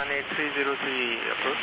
8303 approach.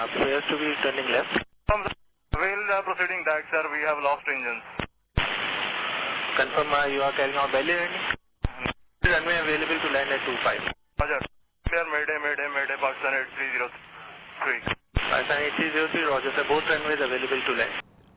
Appears to be turning left. We'll proceeding back, sir. We have lost engines. Confirm you are carrying out belly landing. Runway available to land at 25. Roger. Clear. Mayday, Pakistan 8303. Pakistan 8303, Roger sir. Both runways available to land.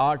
8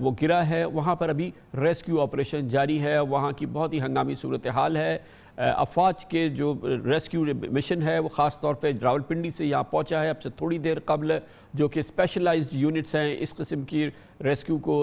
وہ گرا ہے وہاں پر ابھی rescue operation جاری ہے. وہاں کی بہت ہی ہنگامی صورتحال ہے. افواج کے جو ریسکیو مشن ہے وہ خاص طور پہ راولپنڈی سے یہاں پہنچا ہے اب سے تھوڑی دیر قبل, جو کہ اسپیشلائزڈ یونٹس ہیں اس قسم کی ریسکیو کو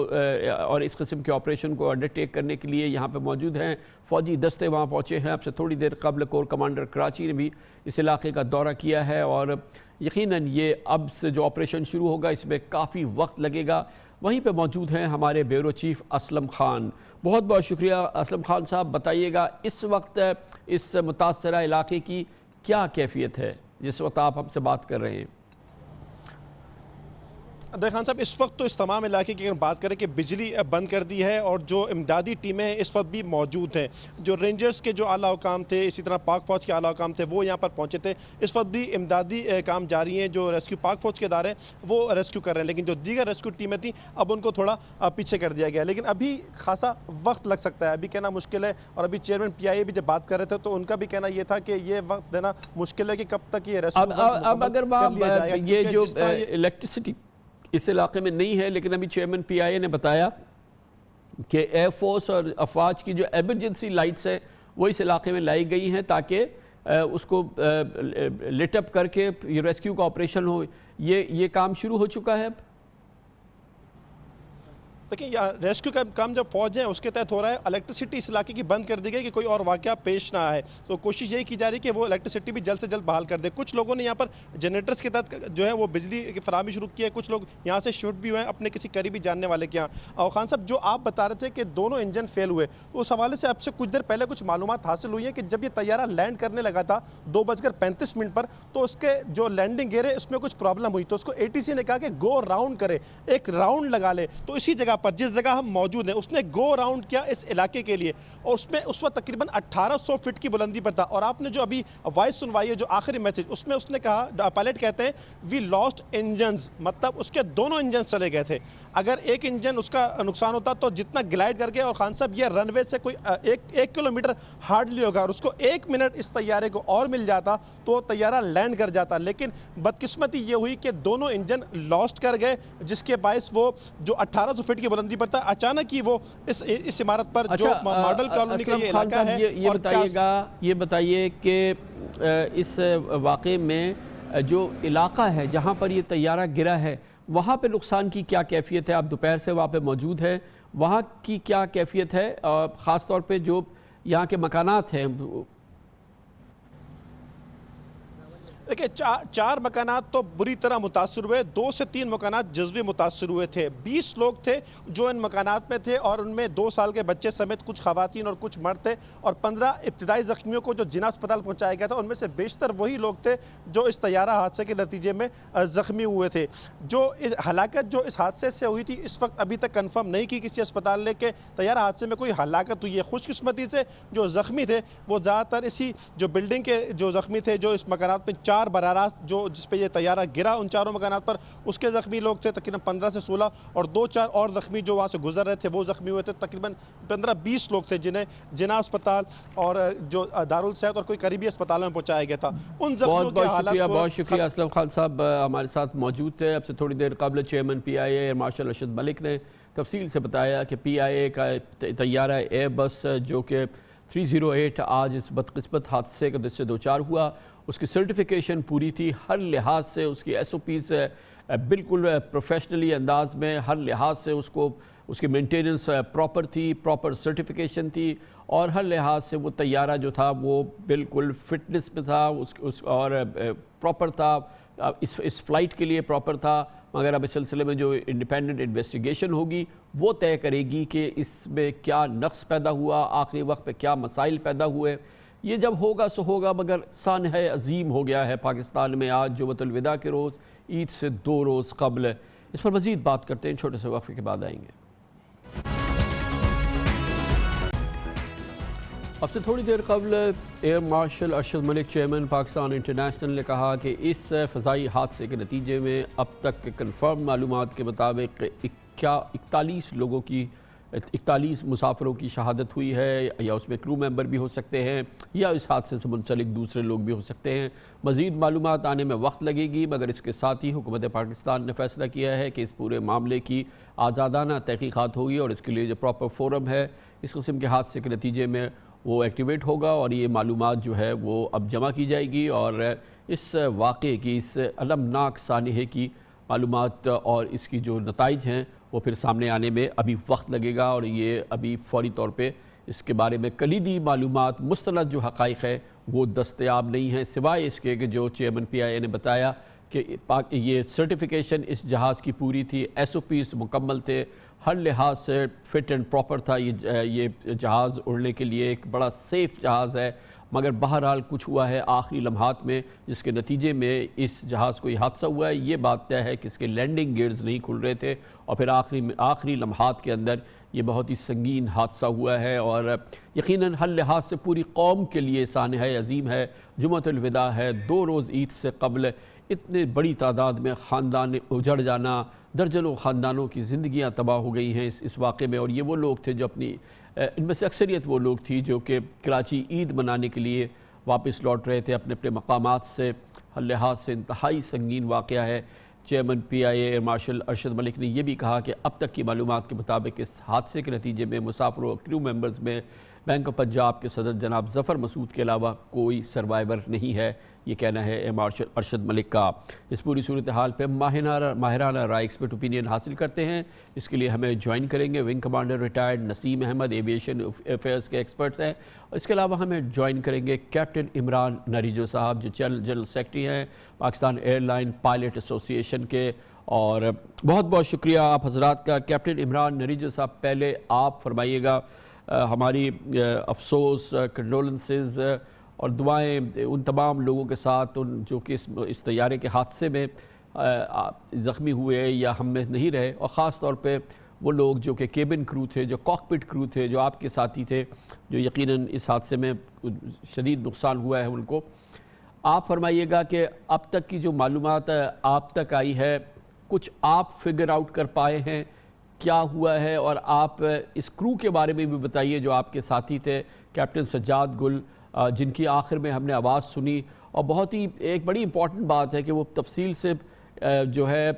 اور اس قسم کے آپریشن کو انڈرٹیک کرنے کے لیے یہاں پہ موجود ہیں. فوجی دستے وہاں پہنچے ہیں اب سے تھوڑی دیر قبل. کور کمانڈر کراچی نے بھی اس علاقے کا دورہ کیا ہے اور یقیناً یہ اب سے جو آپریشن شروع ہوگا اس میں کافی وقت لگے گا. وہیں پہ موجود ہیں ہمارے بیورو چیف اسلم خان. بہت بہت شکریہ اسلم خان صاحب. بتائیے گا اس وقت اس متاثرہ علاقے کی کیا کیفیت ہے جس وقت آپ ہم سے بات کر رہے ہیں؟ خان صاحب اس وقت تو اس تمام علاقے کی اگر بات کریں کہ بجلی بند کر دی ہے اور جو امدادی ٹیمیں اس وقت بھی موجود ہیں, جو رینجرز کے جو اعلیٰ حکام تھے اسی طرح پاک فوج کے اعلیٰ حکام تھے وہ یہاں پر پہنچے تھے. اس وقت بھی امدادی کام جاری ہیں. جو ریسکیو پاک فوج کے ادارے ہیں وہ ریسکیو کر رہے ہیں لیکن جو دیگر ریسکیو ٹیمیں تھیں اب ان کو تھوڑا پیچھے کر دیا گیا. لیکن ابھی خاصا وقت لگ سکتا ہے, ابھی کہنا مشکل ہے. اور ابھی چیئرمین پی آئی اے بھی جب بات کر رہے تھے تو ان کا بھی کہنا یہ تھا کہ یہ وقت دینا مشکل ہے کہ کب تک یہ ریسکیو اب اگر یہ جو الیکٹریسٹی اس علاقے میں نہیں ہے, لیکن ابھی چیئرمین پی آئی اے نے بتایا کہ ایئر فورس اور افواج کی جو ایمرجنسی لائٹس ہیں وہ اس علاقے میں لائی گئی ہیں تاکہ اس کو لٹ اپ کر کے یہ ریسکیو کا آپریشن ہو. یہ کام شروع ہو چکا ہے اب؟ دیکھیں ریسکیو کا کام جب فوج ہے اس کے تحت ہو رہا ہے. الیکٹریسٹی اس علاقے کی بند کر دی گئی کہ کوئی اور واقعہ پیش نہ آئے, تو کوشش یہی کی جا رہی ہے کہ وہ الیکٹریسٹی بھی جلد سے جلد بحال کر دے. کچھ لوگوں نے یہاں پر جنریٹرز کے تحت جو ہے وہ بجلی کی فراہمی شروع کی ہے. کچھ لوگ یہاں سے شفٹ بھی ہوئے ہیں اپنے کسی قریبی جاننے والے کے یہاں. اور خان صاحب جو آپ بتا رہے تھے کہ دونوں انجن فیل ہوئے, اس حوالے سے اب سے کچھ دیر پہلے کچھ معلومات حاصل ہوئی ہیں کہ جب یہ طیارہ لینڈ کرنے لگا تھا 2:35 پر تو اس کے جو لینڈنگ گیئر ہے اس میں کچھ پرابلم ہوئی, تو اس کو اے ٹی سی نے کہا کہ گو راؤنڈ کرے, ایک راؤنڈ لگا لے. تو اسی جگہ پر جس جگہ ہم موجود ہیں اس نے گو راؤنڈ کیا اس علاقے کے لیے اور اس میں اس وقت تقریباً 1800 فٹ کی بلندی پر تھا. اور آپ نے جو ابھی وائس سنوائی ہے جو آخری میسج اس میں اس نے کہا, پائلٹ کہتے ہیں وی لاسٹ انجنز, مطلب اس کے دونوں انجنز چلے گئے تھے. اگر ایک انجن اس کا نقصان ہوتا تو جتنا گلائڈ کر کے, اور خان صاحب یہ رن وے سے کوئی ایک کلومیٹر ہارڈلی ہوگا, اور اس کو 1 منٹ اس طیارے کو اور مل جاتا تو طیارہ لینڈ کر جاتا. لیکن بدقسمتی یہ ہوئی کہ دونوں انجن لاسٹ کر گئے جس کے باعث وہ جو 1800 فٹ کی بلندی پر تھا اچانک ہی وہ اس عمارت پر جو ماڈل کالونی کا یہ علاقہ ہے. یہ بتائیے کہ اس واقعے میں جو علاقہ ہے جہاں پر یہ طیارہ گرا ہے وہاں پہ نقصان کی کیا کیفیت ہے؟ آپ دوپہر سے وہاں پہ موجود ہیں, وہاں کی کیا کیفیت ہے, خاص طور پہ جو یہاں کے مکانات ہیں؟ دیکھیں 4 مکانات تو بری طرح متاثر ہوئے, 2 سے 3 مکانات جزوی متاثر ہوئے تھے. 20 لوگ تھے جو ان مکانات میں تھے اور ان میں 2 سال کے بچے سمیت کچھ خواتین اور کچھ مرد تھے, اور 15 ابتدائی زخمیوں کو جو جناح اسپتال پہنچایا گیا تھا ان میں سے بیشتر وہی لوگ تھے جو اس طیارہ حادثے کے نتیجے میں زخمی ہوئے تھے. جو ہلاکت جو اس حادثے سے ہوئی تھی اس وقت ابھی تک کنفرم نہیں کی کسی اسپتال نے کہ طیارہ حادثے میں کوئی ہلاکت ہوئی ہے. خوش قسمتی سے جو زخمی تھے وہ زیادہ تر اسی جو بلڈنگ کے جو زخمی تھے جو اس مکانات میں 4 براہ راست جو جس پہ یہ طیارہ گرا ان 4 مکانات پر اس کے زخمی لوگ تھے تقریباً 15 سے 16, اور 2-4 اور زخمی جو وہاں سے گزر رہے تھے وہ زخمی ہوئے تھے. تقریباً 15-20 لوگ تھے جنہیں جناح اسپتال اور جو دارالصحت اور کوئی قریبی اسپتالوں میں پہنچایا گیا تھا. ان زخمیوں کے حالات کو بہت شکریہ اسلم خان صاحب ہمارے ساتھ موجود تھے. اب سے تھوڑی دیر قبل چیئرمین پی آئی اے مارشل ارشد ملک نے تفصیل سے بتایا کہ پی آئی اے کا طیارہ ایئر بس جو کہ 308 آج اس بدقسمت حادثے کے سے دوچار ہوا, اس کی سرٹیفیکیشن پوری تھی, ہر لحاظ سے اس کی ایس او پیز بالکل پروفیشنلی انداز میں, ہر لحاظ سے اس کی مینٹیننس پراپر تھی, پراپر سرٹیفیکیشن تھی, اور ہر لحاظ سے وہ طیارہ جو تھا وہ بالکل فٹنس میں تھا اور پراپر تھا, اس فلائٹ کے لیے پراپر تھا. مگر اب اس سلسلے میں جو انڈیپینڈنٹ انویسٹیگیشن ہوگی وہ طے کرے گی کہ اس میں کیا نقص پیدا ہوا, آخری وقت پہ کیا مسائل پیدا ہوئے. یہ جب ہوگا سو ہوگا, مگر سانحہ عظیم ہو گیا ہے پاکستان میں آج جمعۃ الوداع کے روز, عید سے 2 روز قبل. اس پر مزید بات کرتے ہیں, چھوٹے سے وقفے کے بعد آئیں گے. اب سے تھوڑی دیر قبل ایئر مارشل ارشد ملک چیئرمین پاکستان انٹرنیشنل نے کہا کہ اس فضائی حادثے کے نتیجے میں اب تک کنفرم معلومات کے مطابق 41 لوگوں کی 41 مسافروں کی شہادت ہوئی ہے، یا اس میں کرو ممبر بھی ہو سکتے ہیں یا اس حادثے سے منسلک دوسرے لوگ بھی ہو سکتے ہیں۔ مزید معلومات آنے میں وقت لگے گی، مگر اس کے ساتھ ہی حکومت پاکستان نے فیصلہ کیا ہے کہ اس پورے معاملے کی آزادانہ تحقیقات ہوگی، اور اس کے لیے جو پراپر فورم ہے اس قسم کے حادثے کے نتیجے میں وہ ایکٹیویٹ ہوگا، اور یہ معلومات جو ہے وہ اب جمع کی جائے گی، اور اس واقعے کی، اس المناک سانحے کی معلومات اور اس کی جو نتائج ہیں وہ پھر سامنے آنے میں ابھی وقت لگے گا، اور یہ ابھی فوری طور پہ اس کے بارے میں کلیدی معلومات، مستند جو حقائق ہے وہ دستیاب نہیں ہیں، سوائے اس کے کہ جو چیئرمین PIA نے بتایا کہ یہ سرٹیفیکیشن اس جہاز کی پوری تھی، SOPs مکمل تھے، ہر لحاظ سے فٹ اینڈ پراپر تھا، یہ جہاز اڑنے کے لیے ایک بڑا سیف جہاز ہے، مگر بہرحال کچھ ہوا ہے آخری لمحات میں جس کے نتیجے میں اس جہاز کو یہ حادثہ ہوا ہے۔ یہ بات طے ہے کہ اس کے لینڈنگ گیئرز نہیں کھل رہے تھے، اور پھر آخری لمحات کے اندر یہ بہت ہی سنگین حادثہ ہوا ہے، اور یقیناً ہر لحاظ سے پوری قوم کے لیے سانحہ عظیم ہے، جمعۃ الوداع ہے، 2 روز عید سے قبل اتنے بڑی تعداد میں خاندان اجڑ جانا، درجنوں خاندانوں کی زندگیاں تباہ ہو گئی ہیں اس واقعے میں، اور یہ وہ لوگ تھے جو ان میں سے اکثریت وہ لوگ تھی جو کہ کراچی عید منانے کے لیے واپس لوٹ رہے تھے اپنے مقامات سے۔ ہر لحاظ سے انتہائی سنگین واقعہ ہے۔ Chairman PIA air marshal Arshad Malik نے یہ بھی کہا کہ اب تک کی معلومات کے مطابق اس حادثے کے نتیجے میں مسافروں اور کرو ممبرز میں بینک آف پنجاب کے صدر جناب ظفر مسعود کے علاوہ کوئی سروائیور نہیں ہے، یہ کہنا ہے ایئر مارشل ارشد ملک کا۔ اس پوری صورتحال پہ ماہرانہ رائے ایکسپرٹ اوپینین حاصل کرتے ہیں، اس کے لیے ہمیں جوائن کریں گے ونگ کمانڈر ریٹائرڈ نسیم احمد، ایویشن افیئرز کے ایکسپرٹس ہیں۔ اس کے علاوہ ہمیں جوائن کریں گے کیپٹن عمران نریجو صاحب جو جنرل سیکرٹری ہیں پاکستان ایئر لائن پائلٹ ایسوسی ایشن کے، اور بہت بہت شکریہ آپ حضرات کا۔ کیپٹن عمران نریجو صاحب، پہلے آپ فرمائیے گا ہماری افسوس، کنڈولنسز اور دعائیں ان تمام لوگوں کے ساتھ جو کہ اس طیارے کے حادثے میں زخمی ہوئے یا ہم میں نہیں رہے، اور خاص طور پہ وہ لوگ جو کہ کیبن کرو تھے، جو کاکپٹ کرو تھے، جو آپ کے ساتھی تھے، جو یقیناً اس حادثے میں شدید نقصان ہوا ہے ان کو۔ آپ فرمائیے گا کہ اب تک کی جو معلومات آپ تک آئی ہے، کچھ آپ فگر آؤٹ کر پائے ہیں کیا ہوا ہے، اور آپ اس کرو کے بارے میں بھی بتائیے جو آپ کے ساتھی تھے کیپٹن سجاد گل، جن کی آخر میں ہم نے آواز سنی، اور بہت ہی ایک بڑی امپورٹنٹ بات ہے کہ وہ تفصیل سے جو ہے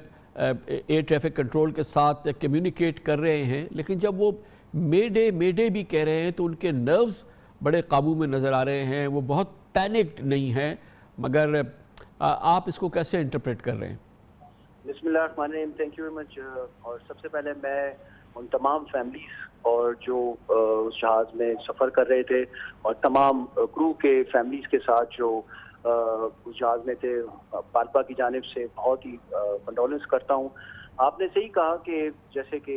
ایئر ٹریفک کنٹرول کے ساتھ کمیونیکیٹ کر رہے ہیں، لیکن جب وہ میڈے بھی کہہ رہے ہیں تو ان کے نروز بڑے قابو میں نظر آ رہے ہیں، وہ بہت پینکڈ نہیں ہیں، مگر آپ اس کو کیسے انٹرپریٹ کر رہے ہیں؟ بسم اللہ الرحمن الرحیم، تھینک یو ویری مچ۔ اور سب سے پہلے میں ان تمام فیملیز اور جو اس جہاز میں سفر کر رہے تھے اور تمام کرو کے فیملیز کے ساتھ جو اس جہاز میں تھے، پالپا کی جانب سے بہت ہی کنڈولنس کرتا ہوں۔ آپ نے صحیح کہا کہ جیسے کہ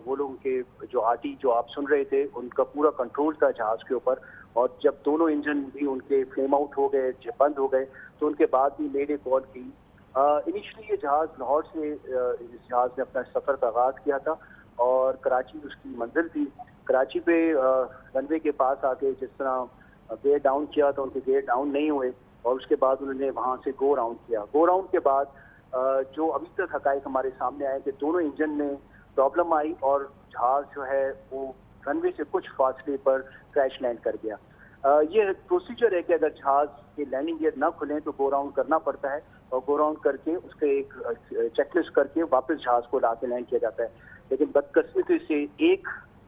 وہ لوگوں کے جو آرٹی جو آپ سن رہے تھے ان کا پورا کنٹرول تھا جہاز کے اوپر، اور جب دونوں انجن بھی ان کے فلیم آؤٹ ہو گئے، بند ہو گئے، تو ان کے بعد بھی میڈے کال کی۔ انیشلی یہ جہاز لاہور سے اس جہاز نے اپنا سفر کا آغاز کیا تھا اور کراچی اس کی منزل تھی۔ کراچی پہ رن وے کے پاس آ کے جس طرح گیئر ڈاؤن کیا تو ان کے گیئر ڈاؤن نہیں ہوئے، اور اس کے بعد انہوں نے وہاں سے گو راؤنڈ کیا۔ گو راؤنڈ کے بعد جو ابھی تک حقائق ہمارے سامنے آئے کہ دونوں انجن میں پرابلم آئی اور جہاز جو ہے وہ رن وے سے کچھ فاصلے پر کریش لینڈ کر گیا۔ یہ پروسیجر ہے کہ اگر جہاز کے لینڈنگ گیئر نہ کھلیں تو گو راؤنڈ کرنا پڑتا ہے، اور گو راؤنڈ کر کے اس کے ایک چیک لسٹ کر کے واپس جہاز کو لا کے لینڈ کیا جاتا ہے۔ لیکن بدقسمتی سے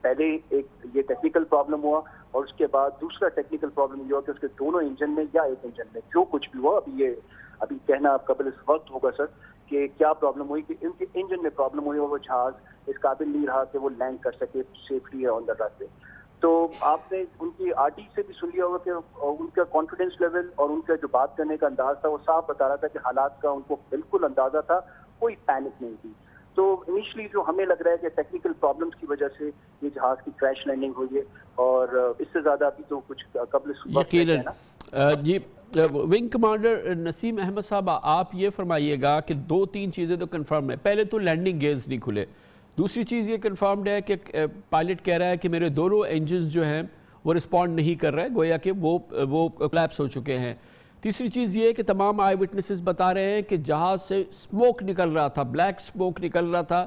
پہلے ایک یہ ٹیکنیکل پرابلم ہوا، اور اس کے بعد دوسرا ٹیکنیکل پرابلم یہ ہوا کہ اس کے دونوں انجن میں یا ایک انجن میں جو کچھ بھی ہوا، ابھی کہنا قبل اس وقت ہوگا سر کہ کیا پرابلم ہوئی، کہ ان کے انجن میں پرابلم ہوئی اور وہ جہاز اس قابل نہیں رہا کہ وہ لینڈ کر سکے سیفلی آن دا رن وے۔ تو آپ نے ان کی آرٹی سے بھی سن لیا ہوگا کہ ان کا کانفیڈنس لیول اور ان کا جو بات کرنے کا انداز تھا وہ صاف بتا رہا تھا کہ حالات کا ان کو بالکل اندازہ تھا، کوئی پینک نہیں تھی۔ تو انیشلی جو ہمیں لگ رہا ہے کہ ٹیکنیکل پرابلمس کی وجہ سے یہ جہاز کی کریش لینڈنگ ہوئی ہے، اور اس سے زیادہ ابھی تو کچھ قبل جی ونگ کمانڈر نسیم احمد صاحب، آپ یہ فرمائیے گا کہ 2-3 چیزیں تو کنفرم ہے۔ پہلے تو لینڈنگ گیئرز نہیں کھلے، دوسری چیز یہ کنفرمڈ ہے کہ پائلٹ کہہ رہا ہے کہ میرے دونوں انجنز جو ہیں وہ رسپونڈ نہیں کر رہے، گویا کہ وہ کلیپس ہو چکے ہیں۔ تیسری چیز یہ ہے کہ تمام آئی وٹنسز بتا رہے ہیں کہ جہاز سے سموک نکل رہا تھا، بلیک سموک نکل رہا تھا،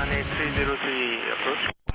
303 approach.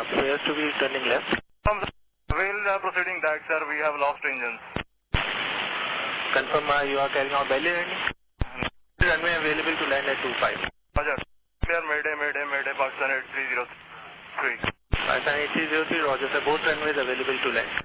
appears to be turning left. We'll proceeding that, sir. We have lost engines. Confirm you are carrying out belly landing. Runway available to land at 25. Roger. Clear. Mayday. Pakistan 8303. Pakistan 8303. Roger sir. Both runways available to land.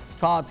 7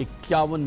51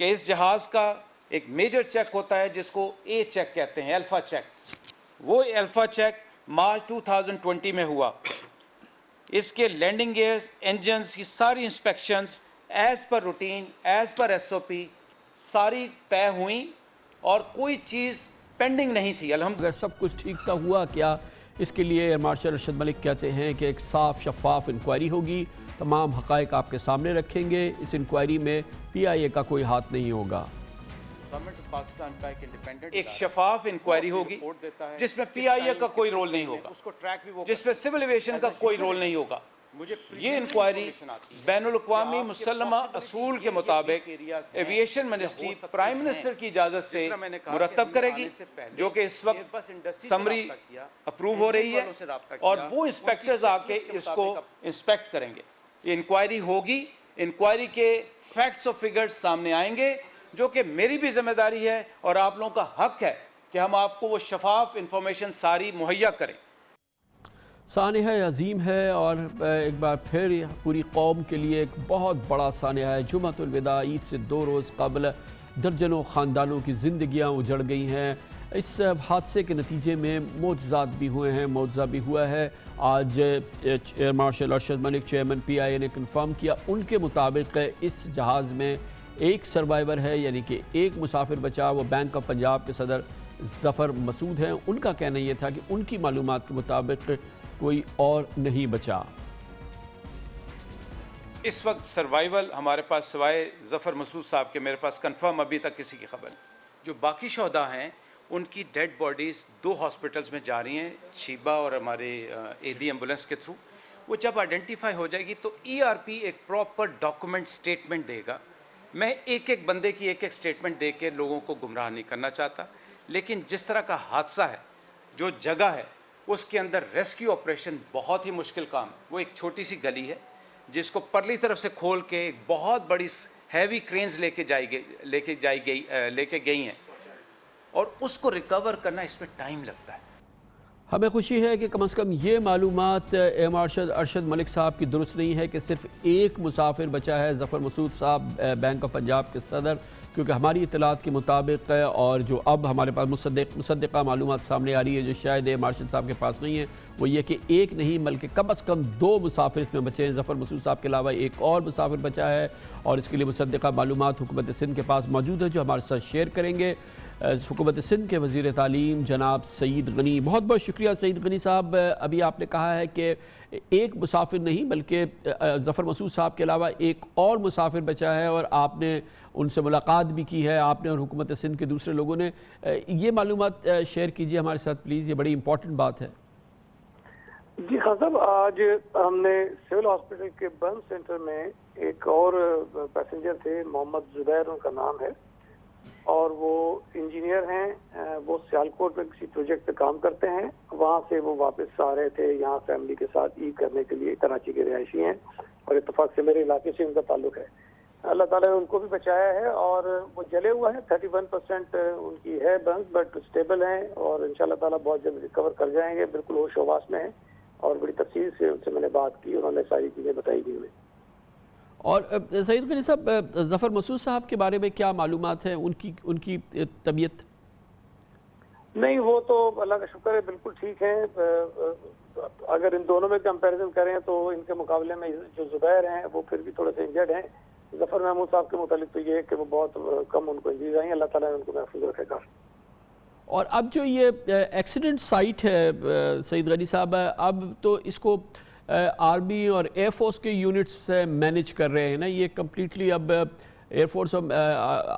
کہ اس جہاز کا ایک major check ہوتا ہے جس کو اے check کہتے ہیں, الفا چیک. وہ الفا چیک مارچ 2020 میں ہوا. اس کے لینڈنگ گیئرز, انجنز کی ساری inspections as per routine, as per SOP ساری طے ہوئیں اور کوئی چیز پینڈنگ نہیں تھی. اگر سب کچھ ٹھیک تھا ہوا کیا, اس کے لیے ایئر مارشل ارشد ملک کہتے ہیں کہ ایک صاف شفاف انکوائری ہوگی, تمام حقائق آپ کے سامنے رکھیں گے. اس انکوائری میں PIA کا کوئی ہاتھ نہیں ہوگا. ایک شفاف انکوائری ہوگی جس میں PIA کا کوئی رول نہیں ہوگا, جس میں سول ایویشن کا کوئی رول نہیں ہوگا. یہ انکوائری بین الاقوامی مسلمہ اصول کے مطابق ایویشن منسٹری پرائم منسٹر کی اجازت سے مرتب کرے گی, جو کہ اس وقت سمری اپروو ہو رہی ہے, اور وہ انسپیکٹرز آ کے اس کو انسپیکٹ کریں گے. یہ انکوائری ہوگی, انکوائری کے فیکٹس اور فگرز سامنے آئیں گے, جو کہ میری بھی ذمہ داری ہے اور آپ لوگوں کا حق ہے کہ ہم آپ کو وہ شفاف انفارمیشن ساری مہیا کریں. سانحہ عظیم ہے اور ایک بار پھر پوری قوم کے لیے ایک بہت بڑا سانحہ ہے. جمعۃ الوداع عید سے 2 روز قبل درجنوں خاندانوں کی زندگیاں اجڑ گئی ہیں. اس حادثے کے نتیجے میں معجزات بھی ہوئے ہیں, معجزہ بھی ہوا ہے. آج ایئر مارشل ارشد ملک چیئرمین PIA نے کنفرم کیا, ان کے مطابق اس جہاز میں ایک سروائیور ہے, یعنی کہ ایک مسافر بچا. وہ بینک آف پنجاب کے صدر ظفر مسعود ہیں. ان کا کہنا یہ تھا کہ ان کی معلومات کے مطابق کوئی اور نہیں بچا. اس وقت سروائیول ہمارے پاس سوائے ظفر مسعود صاحب کے میرے پاس کنفرم ابھی تک کسی کی خبر نہیں. جو باقی شہداء ہیں ان کی ڈیڈ باڈیز 2 ہاسپٹلز میں جا رہی ہیں, شیبہ اور ہمارے AD ایمبولینس کے تھرو. وہ جب آئیڈینٹیفائی ہو جائے گی تو ERP ایک پراپر ڈاکومنٹ سٹیٹمنٹ دے گا. میں ایک ایک بندے کی ایک ایک سٹیٹمنٹ دے کے لوگوں کو گمراہ نہیں کرنا چاہتا, لیکن جس طرح کا حادثہ ہے, جو جگہ ہے, اس کے اندر ریسکیو آپریشن بہت ہی مشکل کام ہے. وہ ایک چھوٹی سی گلی ہے جس کو پرلی طرف سے کھول کے ایک بہت بڑی ہیوی کرینز لے کے گئی ہیں, اور اس کو ریکور کرنا اس میں ٹائم لگتا ہے. ہمیں خوشی ہے کہ کم از کم یہ معلومات ایئر مارشل ارشد ملک صاحب کی درست نہیں ہے کہ صرف ایک مسافر بچا ہے, ظفر مسعود صاحب بینک آف پنجاب کے صدر, کیونکہ ہماری اطلاعات کے مطابق اور جو اب ہمارے پاس مصدقہ معلومات سامنے آ رہی ہے, جو شاید ایئر مارشل صاحب کے پاس نہیں ہے, وہ یہ کہ ایک نہیں بلکہ کم از کم 2 مسافر اس میں بچے ہیں. ظفر مسعود صاحب کے علاوہ ایک اور مسافر بچا ہے, اور اس کے لیے مصدقہ معلومات حکومت سندھ کے پاس موجود ہے, جو ہمارے ساتھ شیئر کریں گے حکومت سندھ کے وزیر تعلیم جناب سعید غنی. بہت بہت شکریہ سعید غنی صاحب. ابھی آپ نے کہا ہے کہ ایک مسافر نہیں بلکہ ظفر مسعود صاحب کے علاوہ ایک اور مسافر بچا ہے, اور آپ نے ان سے ملاقات بھی کی ہے, آپ نے اور حکومت سندھ کے دوسرے لوگوں نے. یہ معلومات شیئر کیجیے ہمارے ساتھ پلیز, یہ بڑی امپورٹنٹ بات ہے. جی خان صاحب, آج ہم نے سول ہاسپٹل کے برن سینٹر میں ایک اور پیسنجر تھے, محمد زبیر ان کا نام ہے, اور وہ انجینئر ہیں. وہ سیالکوٹ میں کسی پروجیکٹ پہ کام کرتے ہیں. وہاں سے وہ واپس آ رہے تھے یہاں فیملی کے ساتھ عید کرنے کے لیے. کراچی کے رہائشی ہیں اور اتفاق سے میرے علاقے سے ان کا تعلق ہے. اللہ تعالیٰ نے ان کو بھی بچایا ہے, اور وہ جلے ہوئے ہیں. 31% ان کی ہے برنز, بٹ اسٹیبل ہیں, اور ان شاء اللہ تعالیٰ بہت جلد ریکور کر جائیں گے. بالکل ہوش و حواس میں ہیں, اور بڑی تفصیل سے ان سے میں نے بات کی, انہوں نے ساری چیزیں بتائی دی ہمیں. اور سعید غنی صاحب, ظفر مسعود صاحب کے بارے میں کیا معلومات ہیں, ان کی طبیعت؟ نہیں, وہ تو اللہ کا شکر ہے بالکل ٹھیک ہیں. اگر ان دونوں میں کمپیریزن کریں تو ان کے مقابلے میں جو زبیر ہیں وہ پھر بھی تھوڑے سے انجرڈ ہیں. ظفر محمود صاحب کے متعلق تو یہ ہے کہ وہ بہت کم ان کو انجریز آئی ہیں. اللہ تعالیٰ نے ان کو محفوظ رکھے گا. اور اب جو یہ ایکسیڈنٹ سائٹ ہے سعید غنی صاحب, اب تو اس کو آرمی اور ایئر فورس کے یونٹس مینیج کر رہے ہیں نا, یہ کمپلیٹلی اب ایئر فورس اور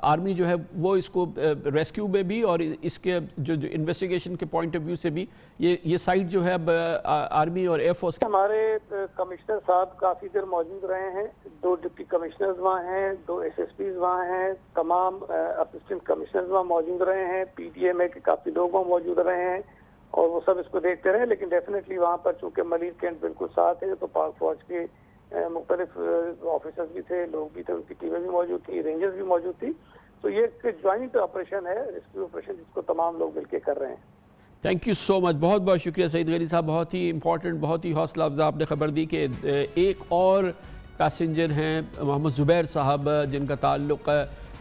آرمی جو ہے وہ اس کو ریسکیو میں بھی, اور اس کے جو انویسٹیگیشن کے پوائنٹ آف ویو سے بھی یہ سائٹ جو ہے اب آرمی اور ایئر فورس. ہمارے کمشنر صاحب کافی دیر موجود رہے ہیں, 2 ڈپٹی کمشنرز وہاں ہیں, 2 SSPs وہاں ہیں, تمام اسسٹنٹ کمشنرز وہاں موجود رہے ہیں, PTMA کے کافی لوگ وہاں موجود رہے ہیں, اور وہ سب اس کو دیکھتے رہے. لیکن ڈیفینیٹلی وہاں پر چونکہ ملیح کینٹ بالکل ساتھ ہے, تو پاک فوج کے مختلف آفیسرز بھی تھے, لوگ بھی تھے, ان کی ٹیمیں بھی موجود تھی, رینجرز بھی موجود تھی. تو یہ ایک جوائنٹ آپریشن ہے, ریسکیو آپریشن, جس کو تمام لوگ مل کے کر رہے ہیں. تھینک یو سو مچ, بہت بہت شکریہ سعید غنی صاحب. بہت ہی امپورٹنٹ, بہت ہی حوصلہ افزا آپ نے خبر دی کہ ایک اور پیسنجر ہیں محمد زبیر صاحب, جن کا تعلق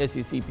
SECP,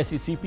SECP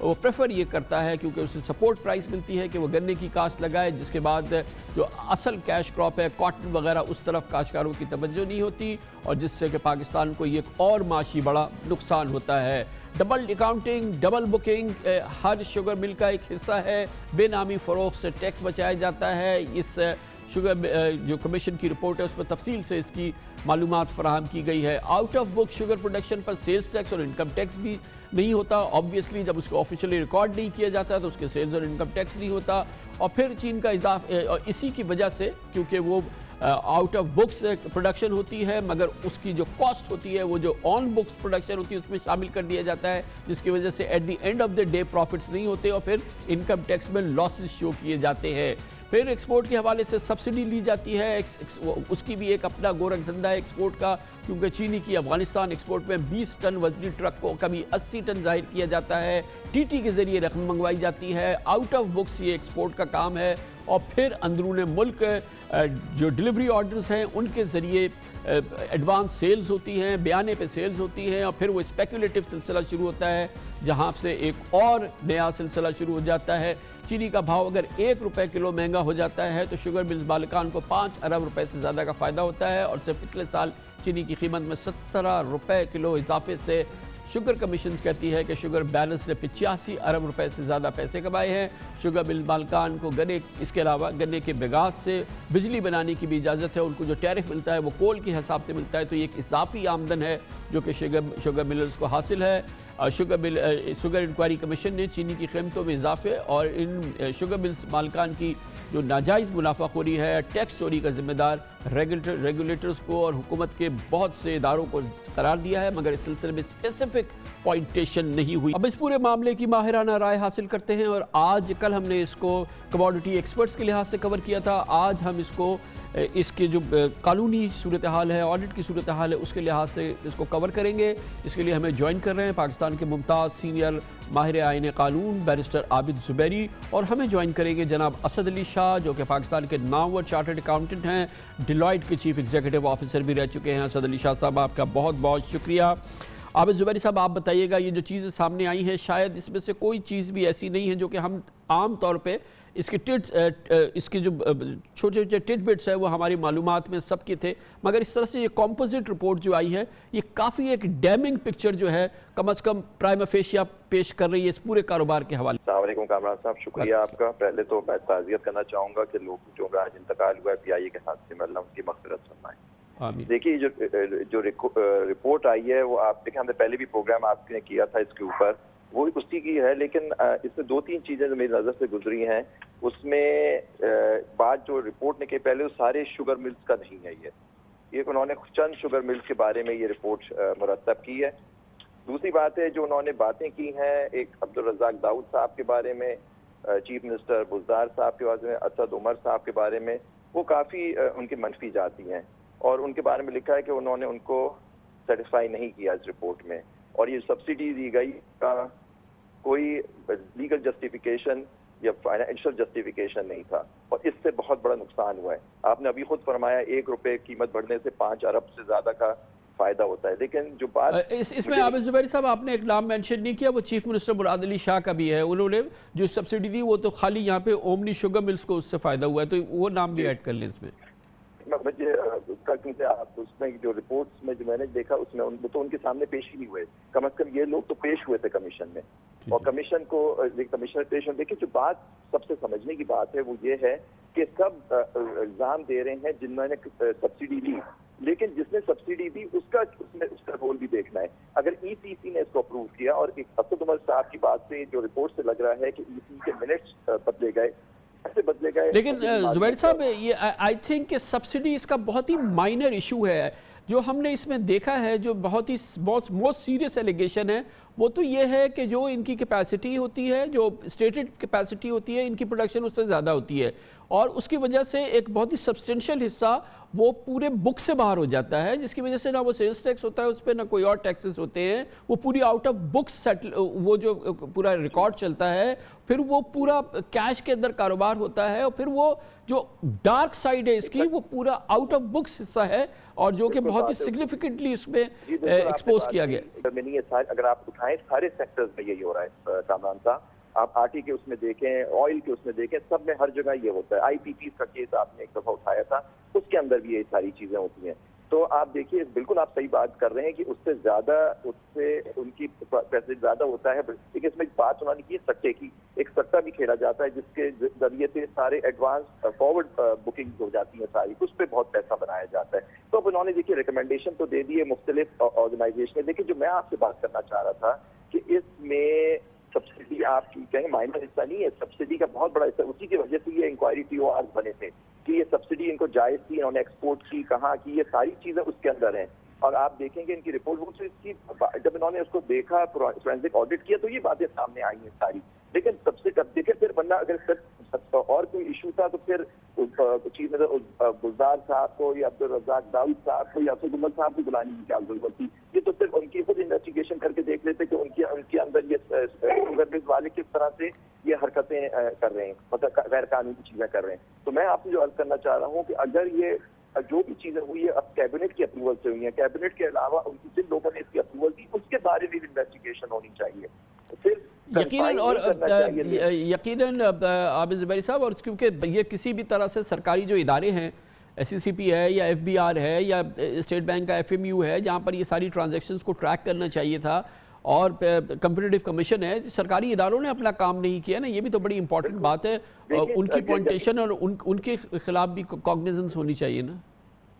وہ پریفر یہ کرتا ہے کیونکہ اسے سپورٹ پرائس ملتی ہے کہ وہ گنے کی کاشت لگائے، جس کے بعد جو اصل کیش کراپ ہے کاٹن وغیرہ اس طرف کاشتکاروں کی توجہ نہیں ہوتی، اور جس سے کہ پاکستان کو یہ ایک اور معاشی بڑا نقصان ہوتا ہے۔ ڈبل اکاؤنٹنگ، ڈبل بکنگ ہر شوگر مل کا ایک حصہ ہے۔ بے نامی فروخت سے ٹیکس بچایا جاتا ہے۔ اس شوگر جو کمیشن کی رپورٹ ہے اس میں تفصیل سے اس کی معلومات فراہم کی گئی ہے۔ Out of book sugar production پر سیلز ٹیکس اور انکم ٹیکس بھی نہیں ہوتا، آبویسلی جب اس کو آفیشلی ریکارڈ نہیں کیا جاتا تو اس کے سیلز اور انکم ٹیکس نہیں ہوتا۔ اور پھر چین کا اضافہ اسی کی وجہ سے، کیونکہ وہ آؤٹ آف بکس پروڈکشن ہوتی ہے مگر اس کی جو کاسٹ ہوتی ہے وہ جو آن بکس پروڈکشن ہوتی ہے اس میں شامل کر دیا جاتا ہے، جس کی وجہ سے at the end of the day profits نہیں ہوتے اور پھر انکم ٹیکس میں لاسز شو کیے جاتے ہیں۔ پھر ایکسپورٹ کے حوالے سے سبسڈی لی جاتی ہے، اس کی بھی ایک اپنا گورکھ دھندا ہے ایکسپورٹ کا، کیونکہ چینی کی افغانستان ایکسپورٹ میں 20 ٹن وزنی ٹرک کو کبھی 80 ٹن ظاہر کیا جاتا ہے، ٹی ٹی کے ذریعے رقم منگوائی جاتی ہے۔ آؤٹ آف بکس یہ ایکسپورٹ کا کام ہے، اور پھر اندرون ملک جو ڈیلیوری آرڈرز ہیں ان کے ذریعے ایڈوانس سیلز ہوتی ہیں، بیانے پہ سیلز ہوتی ہیں، اور پھر وہ اسپیکولیٹو سلسلہ شروع ہوتا ہے جہاں سے ایک اور نیا سلسلہ شروع ہو جاتا ہے۔ چینی کا بھاؤ اگر 1 روپے کلو مہنگا ہو جاتا ہے تو شوگر ملز مالکان کو 5 ارب روپے سے زیادہ کا فائدہ ہوتا ہے، اور صرف پچھلے سال چینی کی قیمت میں 17 روپے کلو اضافے سے شوگر کمیشن کہتی ہے کہ شوگر بیلنس نے 85 ارب روپے سے زیادہ پیسے کمائے ہیں۔ شوگر مل مالکان کو گنے، اس کے علاوہ گنے کے بگاس سے بجلی بنانے کی بھی اجازت ہے، ان کو جو ٹیرف ملتا ہے وہ کول کے حساب سے ملتا ہے، تو یہ ایک اضافی آمدن ہے جو کہ شوگر ملرز کو حاصل ہے۔ شوگر انکوائری کمیشن نے چینی کی قیمتوں میں اضافے اور ان شوگر ملز مالکان کی جو ناجائز منافع خوری ہے، ٹیکس چوری کا ذمہ دار ریگولیٹرز کو اور حکومت کے بہت سے اداروں کو قرار دیا ہے، مگر اس سلسلے میں اسپیسیفک پوائنٹیشن نہیں ہوئی۔ اب اس پورے معاملے کی ماہرانہ رائے حاصل کرتے ہیں، اور کل ہم نے اس کو کموڈٹی ایکسپرٹس کے لحاظ سے کور کیا تھا، آج ہم اس کو اس کے جو قانونی صورتحال ہے، آڈٹ کی صورتحال ہے، اس کے لحاظ سے اس کو کور کریں گے۔ اس کے لیے ہمیں جوائن کر رہے ہیں پاکستان کے ممتاز سینئر ماہر آئین قانون بیرسٹر عابد زبیری، اور ہمیں جوائن کریں گے جناب اسد علی شاہ جو کہ پاکستان کے نامور چارٹرڈ اکاؤنٹنٹ ہیں، ڈیلائٹ کے چیف ایگزیکٹو آفیسر بھی رہ چکے ہیں۔ اسد علی شاہ صاحب آپ کا بہت بہت شکریہ۔ عابد زبیری صاحب آپ بتائیے گا، یہ جو چیزیں سامنے آئی ہیں شاید اس میں سے کوئی چیز بھی ایسی نہیں ہے جو کہ ہم عام طور پہ اس کے جو چھوٹے چھوٹے ٹٹ بٹس ہیں وہ ہماری معلومات میں سب کے تھے، مگر اس طرح سے یہ کمپوزٹ رپورٹ جو آئی ہے یہ کافی ایک ڈیمنگ پکچر جو ہے کم از کم پرائما فیشیا پیش کر رہی ہے اس پورے کاروبار کے حوالے۔ السلام علیکم کامران صاحب، شکریہ آپ کا۔ پہلے تو میں تعزیت کرنا چاہوں گا کہ لوگ جو آج انتقال ہوا ہے PIA کے حادثے میں، اللہ ان کی مغفرت فرمائے۔ دیکھیے جو رپورٹ آئی ہے وہ آپ دیکھیں، ہم نے پہلے بھی پروگرام آپ نے کیا تھا اس کے اوپر، وہ اسی کی ہے، لیکن اس میں 2-3 چیزیں جو میری نظر سے گزری ہیں اس میں بات جو رپورٹ نے کی پہلے وہ سارے شوگر ملز کا نہیں ہے، یہ انہوں نے چند شوگر ملز کے بارے میں یہ رپورٹ مرتب کی ہے۔ دوسری بات ہے جو انہوں نے باتیں کی ہیں، ایک عبدالرزاق داؤد صاحب کے بارے میں، چیف منسٹر بزدار صاحب کے بارے میں، اسد عمر صاحب کے بارے میں، وہ کافی ان کی منفی جاتی ہیں، اور ان کے بارے میں لکھا ہے کہ انہوں نے ان کو سیٹسفائی نہیں کیا اس رپورٹ میں، اور یہ سبسڈی دی گئی کا کوئی لیگل جسٹیفیکیشن یا فائنینشیل جسٹیفیکیشن نہیں تھا، اور اس سے بہت بڑا نقصان ہوا ہے۔ آپ نے ابھی خود فرمایا 1 روپے قیمت بڑھنے سے 5 ارب سے زیادہ کا فائدہ ہوتا ہے، لیکن جو بات اس میں عابد زبیری صاحب آپ نے ایک نام مینشن نہیں کیا، وہ چیف منسٹر مراد علی شاہ کا بھی ہے، انہوں نے جو سبسڈی دی وہ تو خالی یہاں پہ اومنی شوگر ملز کو اس سے فائدہ ہوا ہے، تو وہ نام بھی ایڈ کر لیں اس میں۔ مجھے آپ اس میں جو رپورٹس میں جو میں نے دیکھا اس میں تو ان کے سامنے پیش ہی نہیں ہوئے، کم از کم یہ لوگ تو پیش ہوئے تھے کمیشن میں، اور کمیشن کو کمشنر پیش ہوئے۔ دیکھیے جو بات سب سے سمجھنے کی بات ہے وہ یہ ہے کہ سب الزام دے رہے ہیں جنہوں نے سبسڈی لی، لیکن جس نے سبسڈی دی اس کا رول بھی دیکھنا ہے۔ اگر ECC نے اس کو اپروو کیا، اور اسد عمر صاحب کی بات سے جو رپورٹ سے لگ رہا ہے کہ ECC کے منٹس بدلے گئے، بدلے گئے، لیکن زبیر صاحب یہ آئی تھنک کہ سبسڈی اس کا بہت ہی مائنر ایشو ہے۔ جو ہم نے اس میں دیکھا ہے جو بہت موسٹ سیریس ایلیگیشن ہے وہ تو یہ ہے کہ جو ان کی کیپیسٹی ہوتی ہے، جو اسٹیٹڈ کیپیسٹی ہوتی ہے، ان کی پروڈکشن اس سے زیادہ ہوتی ہے، اور اس کی وجہ سے ایک بہت ہی سبسٹینشیل حصہ وہ پورے بک سے باہر ہو جاتا ہے، جس کی وجہ سے نہ وہ سیلز ٹیکس ہوتا ہے اس پہ، نہ کوئی اور ٹیکسز ہوتے ہیں، وہ پوری آؤٹ آف بک سیٹل، وہ جو پورا ریکارڈ چلتا ہے، پھر وہ پورا کیش کے اندر کاروبار ہوتا ہے، اور پھر وہ جو ڈارک سائیڈ ہے اس کی وہ پورا آؤٹ آف بکس حصہ ہے، اور جو کہ بہت ہی سگنیفیکنٹلی اس میں ایکسپوز کیا گیا۔ اگر آپ اٹھائیں سارے سیکٹرز میں یہی ہو رہا ہے کامران صاحب، آپ آٹے کے اس میں دیکھیں، آئل کے اس میں دیکھیں، سب میں ہر جگہ یہ ہوتا ہے۔ آئی پی پی کا کیس آپ نے ایک دفعہ اٹھایا تھا، اس کے اندر بھی یہ ساری چیزیں ہوتی ہیں۔ تو آپ دیکھیے بالکل آپ صحیح بات کر رہے ہیں کہ اس سے زیادہ ان کی پیسے زیادہ ہوتا ہے، لیکن اس میں بات انہوں نے کی سٹے کی، ایک سٹا بھی کھیلا جاتا ہے جس کے ذریعے سے سارے ایڈوانس فارورڈ بکنگ ہو جاتی ہیں ساری، اس پہ بہت پیسہ بنایا جاتا ہے۔ تو اب انہوں نے دیکھیے ریکمنڈیشن تو دے دی ہے مختلف آرگنائزیشن، لیکن جو میں آپ سے بات کرنا چاہ رہا تھا کہ اس میں سبسڈی آپ کی کہیں مائنر حصہ نہیں ہے، سبسڈی کا بہت بڑا حصہ، اسی کی وجہ سے یہ انکوائری ٹی او آر بنے تھے کہ یہ سبسڈی ان کو جائز تھی، انہوں نے ایکسپورٹ کی کہاں کی، یہ ساری چیزیں اس کے اندر ہیں۔ اور آپ دیکھیں گے ان کی رپورٹ کی، جب انہوں نے اس کو دیکھا فورینسک آڈٹ کیا تو یہ باتیں سامنے آئی ہیں ساری، لیکن سب سے کب دیکھیں پھر ورنہ اگر اور کوئی ایشو تھا تو پھر چیز گلزار صاحب کو یا عبدالرزاق داؤد صاحب کو یا اسد عمر صاحب کو بلانے کی کیا ضرورت تھی؟ یہ تو صرف ان کی خود انویسٹیگیشن کر کے دیکھ لیتے کہ ان کے اندر یہ والے کس طرح سے یہ حرکتیں کر رہے ہیں، مطلب غیر قانونی چیزیں کر رہے ہیں۔ تو میں آپ سے جو عرض کرنا چاہ رہا ہوں کہ اگر یہ جو بھی چیزیں ہوئی ہے اب کیبنٹ کی اپروول سے ہوئی ہیں، کیبنٹ کے علاوہ جن لوگوں نے اس کی اپروول دی اس کے بارے میں بھی انویسٹیگیشن ہونی چاہیے یقیناً، اور یقیناً عابد زبیری صاحب، اور کیونکہ یہ کسی بھی طرح سے سرکاری جو ادارے ہیں، ایس سی سی پی ہے یا ایف بی آر ہے یا اسٹیٹ بینک کا ایف ایم یو ہے، جہاں پر یہ ساری ٹرانزیکشنز کو ٹریک کرنا چاہیے تھا، اور کمپٹیٹو کمیشن ہے، سرکاری اداروں نے اپنا کام نہیں کیا نا، یہ بھی تو بڑی امپورٹنٹ بات ہے، ان کی پوائنٹیشن اور ان کے خلاف بھی کاگنیزنس ہونی چاہیے نا۔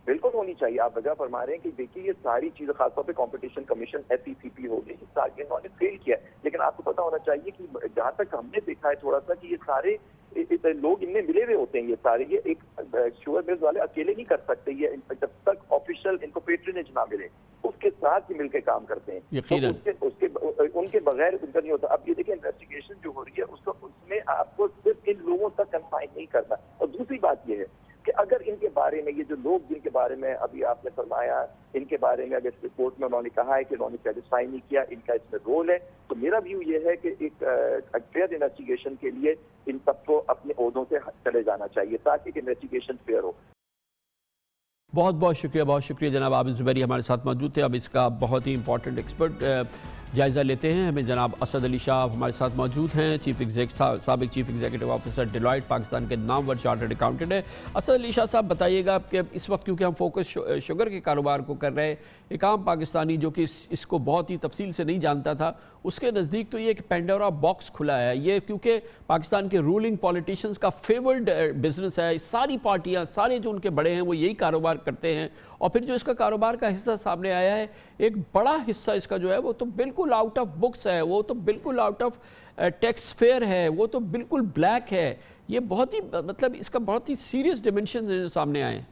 بالکل ہونی چاہیے، آپ وجہ فرما رہے ہیں کہ دیکھیے یہ ساری چیزیں خاص طور پہ کمپٹیشن کمیشن ایس سی سی پی ہو گئی، ساری انہوں نے فیل کیا، لیکن آپ کو پتا ہونا چاہیے کہ جہاں تک ہم نے دیکھا ہے تھوڑا سا کہ یہ سارے لوگ ان میں ملے ہوئے ہوتے ہیں، یہ سارے یہ ایک شوگر ملز والے اکیلے نہیں کر سکتے، یہ جب تک آفیشیل ان کو پیٹرنیج نہ ملے اس کے ساتھ ہی مل کے کام کرتے ہیں، ان کے بغیر ان کا نہیں ہوتا۔ اب یہ دیکھیں انویسٹیگیشن جو ہو رہی ہے اس میں آپ کو صرف ان لوگوں تک کنفائن نہیں کرنا، اور دوسری بات یہ ہے کہ اگر ان کے بارے میں یہ جو لوگ جن کے بارے میں ابھی آپ نے فرمایا ان کے بارے میں اگر اس رپورٹ میں انہوں نے کہا ہے کہ انہوں نے سیٹسفائی نہیں کیا، ان کا اس میں رول ہے، تو میرا ویو یہ ہے کہ ایک فیئر انویسٹیگیشن کے لیے ان سب کو اپنے عہدوں سے چلے جانا چاہیے تاکہ ایک انویسٹیگیشن فیئر ہو۔ بہت بہت شکریہ جناب عابد زبیری ہمارے ساتھ موجود تھے۔ اب اس کا بہت ہی امپورٹنٹ ایکسپرٹ جائزہ لیتے ہیں، ہمیں جناب اسد علی شاہ ہمارے ساتھ موجود ہیں، سابق chief executive officer delight Pakistan کے نامور چارٹرڈ اکاؤنٹنٹ ہیں۔ اسد علی شاہ صاحب بتائیے گا کہ اس وقت کیونکہ ہم فوکس شوگر کے کاروبار کو کر رہے ہیں، ایک عام پاکستانی جو کہ اس کو بہت ہی تفصیل سے نہیں جانتا تھا، اس کے نزدیک تو یہ ایک پینڈورا باکس کھلا ہے، یہ کیونکہ پاکستان کے رولنگ پولیٹیشنز کا فیورڈ بزنس ہے، ساری پارٹیاں سارے جو ان کے بڑے ہیں وہ یہی کاروبار کرتے ہیں، اور پھر جو اس کا کاروبار کا حصہ سامنے آیا ہے ایک بڑا حصہ اس کا جو ہے وہ تو بالکل آؤٹ آف بکس ہے، وہ تو بالکل آؤٹ آف ٹیکس فیئر ہے، وہ تو بالکل بلیک ہے، یہ بہت ہی مطلب اس کا بہت ہی سیریس ڈیمنشنز ہیں جو سامنے آئے ہیں۔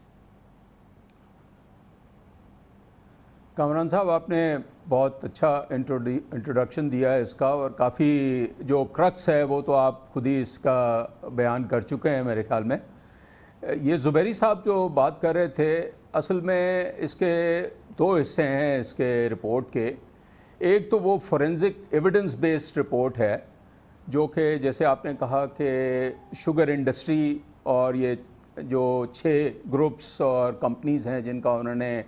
کامران صاحب آپ نے بہت اچھا انٹروڈکشن دیا ہے اس کا، اور کافی جو کرکس ہے وہ تو آپ خود ہی اس کا بیان کر چکے ہیں میرے خیال میں۔ یہ زبیری صاحب جو بات کر رہے تھے، اصل میں اس کے دو حصے ہیں اس کے رپورٹ کے، ایک تو وہ فورینزک ایویڈنس بیسڈ رپورٹ ہے جو کہ جیسے آپ نے کہا کہ شوگر انڈسٹری اور یہ جو 6 گروپس اور کمپنیز ہیں جن کا انہوں نے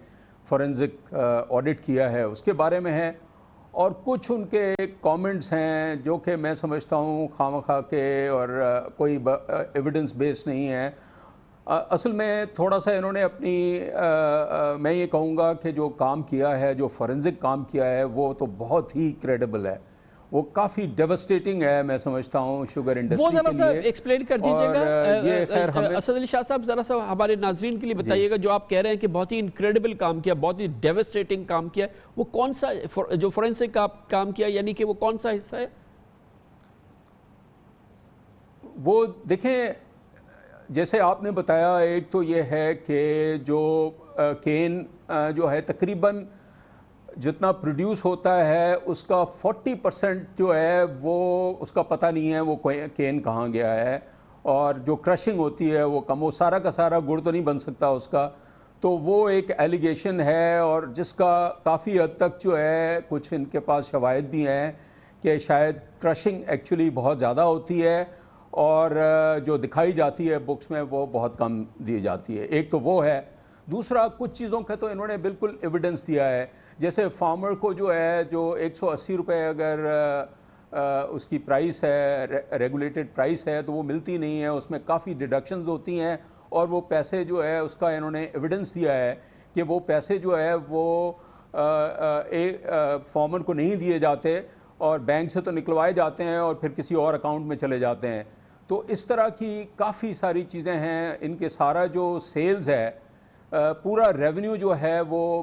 فورینزک آڈٹ کیا ہے اس کے بارے میں ہے، اور کچھ ان کے کامنٹس ہیں جو کہ میں سمجھتا ہوں خواہ کے اور کوئی ایویڈنس بیس نہیں ہے۔ اصل میں تھوڑا سا انہوں نے اپنی میں یہ کہوں گا کہ جو کام کیا ہے، جو فورینزک کام کیا ہے وہ تو بہت ہی کریڈیبل ہے، وہ کافی ڈیوسٹیٹنگ ہے میں سمجھتا ہوں شوگر انڈسٹری کے لیے۔ وہ ذرا سا ایکسپلین کر دیجیے گا اسد علی شاہ صاحب، ذرا سا ہمارے ناظرین کے لیے بتائیے گا، جو آپ کہہ رہے ہیں کہ بہت ہی انکریڈیبل کام کیا، بہت ہی ڈیوسٹیٹنگ کام کیا، وہ کون سا جو فورینسک کام کیا، یعنی کہ وہ کون سا حصہ ہے؟ وہ دیکھیں جیسے آپ نے بتایا، ایک تو یہ ہے کہ جو کین جو ہے تقریباً جتنا پروڈیوس ہوتا ہے اس کا 40% جو ہے وہ اس کا پتہ نہیں ہے وہ کین کہاں گیا ہے، اور جو کرشنگ ہوتی ہے وہ کم، وہ سارا کا سارا گڑ تو نہیں بن سکتا اس کا، تو وہ ایک ایلیگیشن ہے اور جس کا کافی حد تک جو ہے کچھ ان کے پاس شواہد بھی ہیں کہ شاید کرشنگ ایکچولی بہت زیادہ ہوتی ہے اور جو دکھائی جاتی ہے بکس میں وہ بہت کم دی جاتی ہے. ایک تو وہ ہے. دوسرا کچھ چیزوں کا تو انہوں نے بالکل ایویڈنس دیا ہے، جیسے فارمر کو جو ہے جو 180 روپے اگر اس کی پرائس ہے، ریگولیٹڈ پرائس ہے، تو وہ ملتی نہیں ہے، اس میں کافی ڈیڈکشنز ہوتی ہیں اور وہ پیسے جو ہے اس کا انہوں نے ایویڈنس دیا ہے کہ وہ پیسے جو ہے وہ فارمر کو نہیں دیے جاتے اور بینک سے تو نکلوائے جاتے ہیں اور پھر کسی اور اکاؤنٹ میں چلے جاتے ہیں. تو اس طرح کی کافی ساری چیزیں ہیں. ان کے سارا جو سیلز ہے، پورا ریونیو جو ہے وہ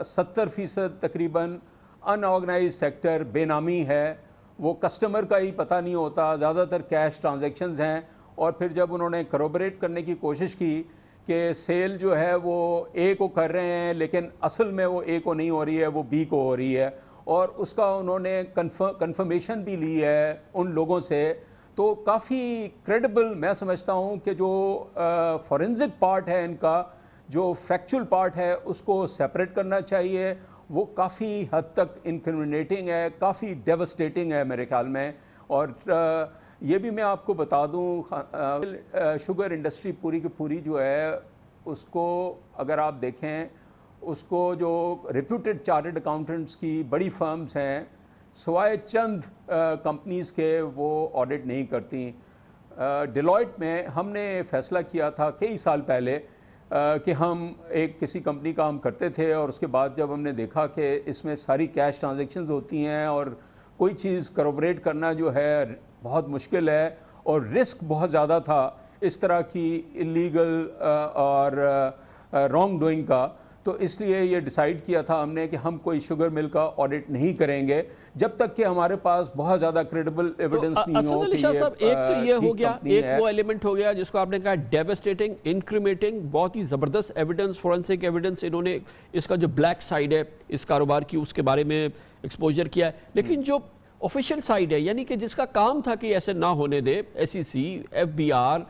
70% تقریباً ان آرگنائز سیکٹر، بے نامی ہے، وہ کسٹمر کا ہی پتہ نہیں ہوتا، زیادہ تر کیش ٹرانزیکشنز ہیں. اور پھر جب انہوں نے کروبریٹ کرنے کی کوشش کی کہ سیل جو ہے وہ اے کو کر رہے ہیں لیکن اصل میں وہ اے کو نہیں ہو رہی ہے، وہ بی کو ہو رہی ہے، اور اس کا انہوں نے کنفرمیشن بھی لی ہے ان لوگوں سے، تو کافی کریڈیبل میں سمجھتا ہوں کہ جو فورنزک پارٹ ہے ان کا، جو فیکچول پارٹ ہے، اس کو سیپریٹ کرنا چاہیے. وہ کافی حد تک انکریمنیٹنگ ہے، کافی ڈیوسٹیٹنگ ہے میرے خیال میں. اور یہ بھی میں آپ کو بتا دوں، شوگر انڈسٹری پوری کی پوری جو ہے اس کو اگر آپ دیکھیں، اس کو جو ریپیوٹڈ چارٹرڈ اکاؤنٹنٹس کی بڑی فرمز ہیں سوائے چند کمپنیز کے وہ آڈٹ نہیں کرتی. ڈیلائٹ میں ہم نے فیصلہ کیا تھا کئی سال پہلے کہ ہم کسی کمپنی کا ہم کرتے تھے، اور اس کے بعد جب ہم نے دیکھا کہ اس میں ساری کیش ٹرانزیکشنز ہوتی ہیں اور کوئی چیز کروبریٹ کرنا جو ہے بہت مشکل ہے اور رسک بہت زیادہ تھا اس طرح کی انلیگل اور رانگ ڈوئنگ کا، تو اس لیے یہ ڈیسائیڈ کیا تھا ہم نے کہ ہم کوئی شوگر مل کا آڈٹ نہیں کریں گے جب تک کہ ہمارے پاس بہت زیادہ کریڈیبل ایویڈنس نہیں ہو. علی شاہ صاحب، ایک تو یہ ہو گیا، ایک وہ ایلیمنٹ ہو گیا جس کو آپ نے کہا ڈیوسٹیٹنگ، انکریمیٹنگ، بہت ہی زبردست ایویڈنس، فورنسک ایویڈنس انہوں نے اس کا جو بلیک سائیڈ ہے اس کاروبار کی اس کے بارے میں ایکسپوجر کیا ہے. لیکن جو آفیشیل سائیڈ ہے، یعنی کہ جس کا کام تھا کہ ایسے نہ ہونے دے، SEC، FBR،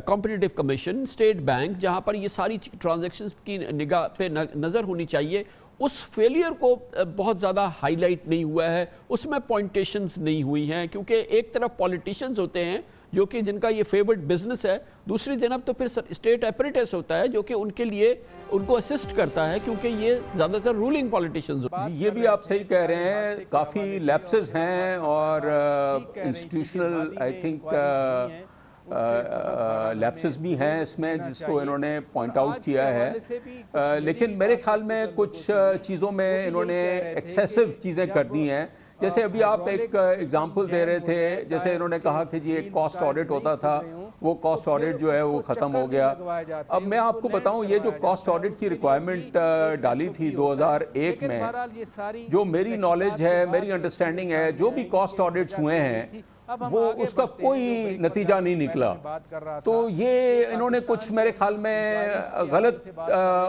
competitive commission, state bank, جہاں پر یہ ساری ٹرانزیکشنز کی نگاہ پہ نظر ہونی چاہیے، اس فیلئر کو بہت زیادہ ہائی لائٹ نہیں ہوا ہے، اس میں پوائنٹیشنز نہیں ہوئی ہیں، کیونکہ ایک طرف پولیٹیشنز ہوتے ہیں جو کہ جن کا یہ فیورٹ بزنس ہے، دوسری جانب تو پھر اسٹیٹ اپریٹس ہوتا ہے جو کہ ان کے لیے ان کو اسسٹ کرتا ہے، کیونکہ یہ زیادہ تر رولنگ پولیٹیشنز. یہ بھی آپ صحیح کہہ رہے ہیں، کافی لیپسز ہیں اور انسٹیٹیوشنل آئی تھنک لیپسز بھی ہیں اس میں جس کو انہوں نے پوائنٹ آؤٹ کیا ہے. لیکن میرے خیال میں کچھ چیزوں میں انہوں نے ایکسیسو چیزیں کر دی ہیں. جیسے ابھی آپ ایک ایگزامپل دے رہے تھے، جیسے انہوں نے کہا کہ جی ایک کاسٹ آڈٹ ہوتا تھا، وہ کاسٹ آڈٹ جو ہے وہ ختم ہو گیا. اب میں آپ کو بتاؤں، یہ جو کاسٹ آڈٹ کی ریکوائرمنٹ ڈالی تھی 2001 میں، جو میری نالج ہے، میری انڈرسٹینڈنگ ہے، جو بھی کاسٹ آڈٹس ہوئے ہیں وہ اس کا کوئی نتیجہ نہیں نکلا. تو یہ انہوں نے کچھ میرے خیال میں غلط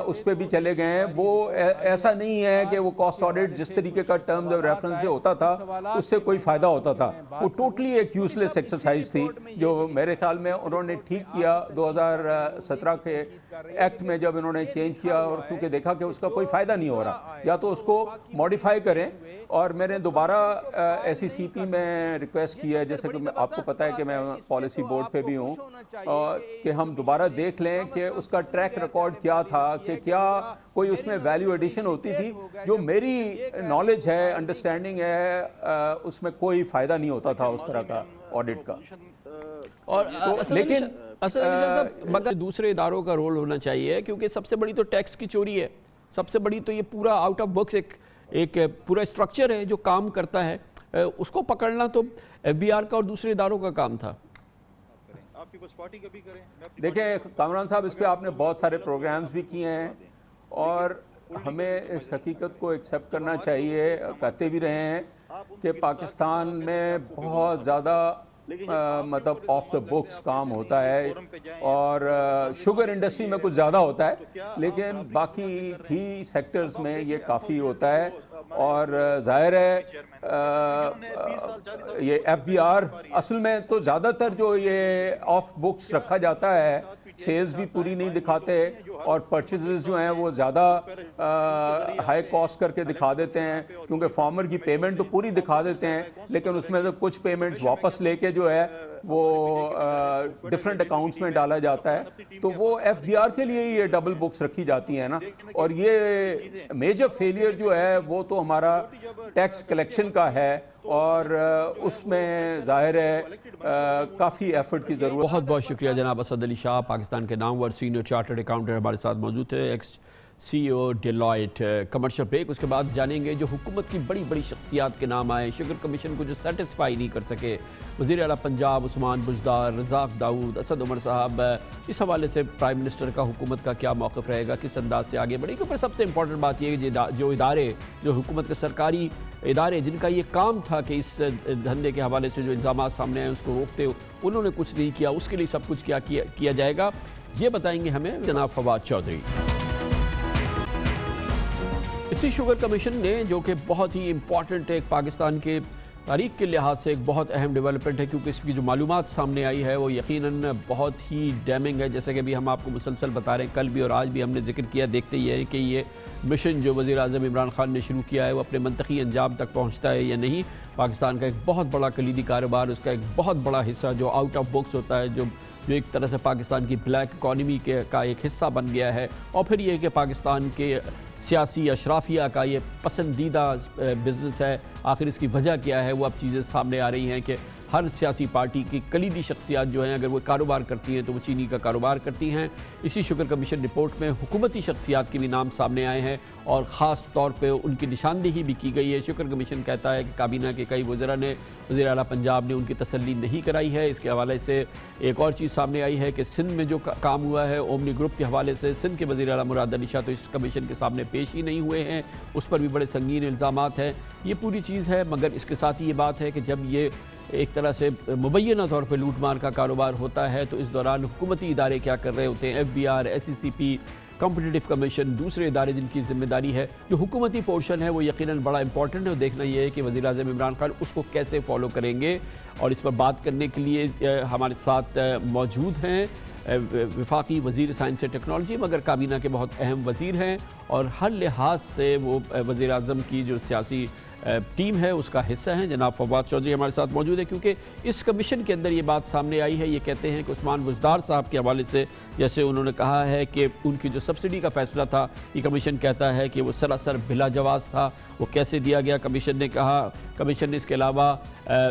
اس پہ بھی چلے گئے ہیں. وہ ایسا نہیں ہے کہ وہ کاسٹ آڈٹ جس طریقے کا ٹرمز آف ریفرنس سے ہوتا تھا اس سے کوئی فائدہ ہوتا تھا. وہ ٹوٹلی ایک یوزلیس ایکسرسائز تھی جو میرے خیال میں انہوں نے ٹھیک کیا 2017 کے ایکٹ میں جب انہوں نے چینج کیا، اور کیونکہ دیکھا کہ اس کا کوئی فائدہ نہیں ہو رہا، یا تو اس کو موڈیفائی کریں. اور میں نے دوبارہ SECP میں ریکویسٹ کی ہے، جیسے کہ آپ کو پتہ ہے کہ میں پالیسی بورڈ پہ بھی ہوں، کہ ہم دوبارہ دیکھ لیں کہ اس کا ٹریک ریکارڈ کیا تھا، کہ کیا کوئی اس میں ویلیو ایڈیشن ہوتی تھی. جو میری نالج ہے، انڈرسٹینڈنگ ہے، اس میں کوئی فائدہ نہیں ہوتا تھا اس طرح کا آڈٹ کا. اور لیکن مگر دوسرے اداروں کا رول ہونا چاہیے، کیونکہ سب سے بڑی تو ٹیکس کی چوری ہے، سب سے بڑی تو یہ پورا آؤٹ آف بکس ایک پورا اسٹرکچر ہے جو کام کرتا ہے، اس کو پکڑنا تو FBR کا اور دوسرے اداروں کا کام تھا. دیکھیں کامران صاحب، اس پہ آپ نے بہت سارے پروگرامز بھی کیے ہیں اور ہمیں اس حقیقت کو ایکسیپٹ کرنا چاہیے، کہتے بھی رہے ہیں کہ پاکستان میں بہت زیادہ مطلب آف دا بکس کام ہوتا ہے، اور شوگر انڈسٹری میں کچھ زیادہ ہوتا ہے، لیکن باقی بھی سیکٹرز میں یہ کافی ہوتا ہے. اور ظاہر ہے یہ FBR اصل میں تو زیادہ تر جو یہ آف بکس رکھا جاتا ہے سیلز بھی پوری نہیں دکھاتے اور پرچیزز جو ہیں وہ زیادہ ہائی کاسٹ کر کے دکھا دیتے ہیں کیونکہ فارمر کی پیمنٹ تو پوری دکھا دیتے ہیں لیکن اس میں سے کچھ پیمنٹس واپس لے کے جو ہے وہ ڈیفرنٹ اکاؤنٹس میں ڈالا جاتا ہے تو وہ FBR کے لیے ہی یہ ڈبل بکس رکھی جاتی ہیں نا اور یہ میجر فیلئر جو ہے وہ تو ہمارا ٹیکس کلیکشن کا ہے اور اس میں ظاہر ہے کافی ایفرٹ کی ضرورت. بہت بہت شکریہ جناب اسد علی شاہ, پاکستان کے نامور سینئر چارٹرڈ اکاؤنٹنٹ ہمارے ساتھ موجود تھے, ex CEO Deloitte. Commercial break, اس کے بعد جانیں گے جو حکومت کی بڑی بڑی شخصیات کے نام آئے, شوگر کمیشن کو جو سیٹسفائی نہیں کر سکے, وزیر اعلیٰ پنجاب عثمان بزدار, رزاق داؤد, اسد عمر صاحب, اس حوالے سے پرائم منسٹر کا حکومت کا کیا موقف رہے گا, کس انداز سے آگے بڑھے گی. پر سب سے امپورٹنٹ بات یہ ہے کہ جو ادارے, جو حکومت کے سرکاری ادارے جن کا یہ کام تھا کہ اس دھندے کے حوالے سے جو الزامات سامنے آئے اس کو روکتے, انہوں نے کچھ نہیں کیا, اس کے لیے سب کچھ کیا جائے گا, یہ بتائیں گے ہمیں جناب فواد چودھری. اسی شوگر کمیشن نے, جو کہ بہت ہی امپورٹنٹ ایک پاکستان کے تاریخ کے لحاظ سے ایک بہت اہم ڈیولپمنٹ ہے کیونکہ اس کی جو معلومات سامنے آئی ہے وہ یقیناً بہت ہی ڈیمنگ ہے, جیسے کہ ابھی ہم آپ کو مسلسل بتا رہے ہیں, کل بھی اور آج بھی ہم نے ذکر کیا, دیکھتے ہی ہیں کہ یہ مشن جو وزیر اعظم عمران خان نے شروع کیا ہے وہ اپنے منطقی انجام تک پہنچتا ہے یا نہیں. پاکستان کا ایک بہت بڑا کلیدی کاروبار, اس کا ایک بہت بڑا حصہ جو آؤٹ آف بکس ہوتا ہے, جو ایک طرح سے پاکستان کی بلیک اکانومی کا ایک حصہ بن گیا ہے, اور پھر یہ کہ پاکستان کے سیاسی اشرافیہ کا یہ پسندیدہ بزنس ہے. آخر اس کی وجہ کیا ہے, وہ اب چیزیں سامنے آ رہی ہیں کہ ہر سیاسی پارٹی کی کلیدی شخصیات جو ہیں اگر وہ کاروبار کرتی ہیں تو وہ چینی کا کاروبار کرتی ہیں. اسی شوگر کمیشن رپورٹ میں حکومتی شخصیات کے بھی نام سامنے آئے ہیں اور خاص طور پہ ان کی نشاندہی بھی کی گئی ہے. شوگر کمیشن کہتا ہے کہ کابینہ کے کئی وزراء نے, وزیر اعلیٰ پنجاب نے ان کی تسلی نہیں کرائی ہے. اس کے حوالے سے ایک اور چیز سامنے آئی ہے کہ سندھ میں جو کام ہوا ہے اومنی گروپ کے حوالے سے, سندھ کے وزیر اعلیٰ مراد علی شاہ تو اس کمیشن کے سامنے پیش ہی نہیں ہوئے ہیں, اس پر بھی بڑے سنگین الزامات ہیں. یہ پوری چیز ہے, مگر اس کے ساتھ یہ بات ہے کہ جب یہ ایک طرح سے مبینہ طور پہ لوٹ مار کا کاروبار ہوتا ہے تو اس دوران حکومتی ادارے کیا کر رہے ہوتے ہیں, FBR, SCCP, کمپٹیٹو کمیشن, دوسرے ادارے جن کی ذمہ داری ہے. جو حکومتی پورشن ہے وہ یقیناً بڑا امپورٹنٹ ہے, اور دیکھنا یہ ہے کہ وزیر اعظم عمران خان اس کو کیسے فالو کریں گے. اور اس پر بات کرنے کے لیے ہمارے ساتھ موجود ہیں وفاقی وزیر سائنس اینڈ ٹیکنالوجی, مگر کابینہ کے بہت اہم وزیر ہیں اور ہر لحاظ سے وہ وزیر اعظم کی جو سیاسی ٹیم ہے اس کا حصہ ہیں. جناب فواد چودھری ہمارے ساتھ موجود ہے کیونکہ اس کمیشن کے اندر یہ بات سامنے آئی ہے. یہ کہتے ہیں کہ عثمان بزدار صاحب کے حوالے سے, جیسے انہوں نے کہا ہے کہ ان کی جو سبسڈی کا فیصلہ تھا, یہ کمیشن کہتا ہے کہ وہ سراسر بلا جواز تھا. وہ کیسے دیا گیا, کمیشن نے کہا, کمیشن نے اس کے علاوہ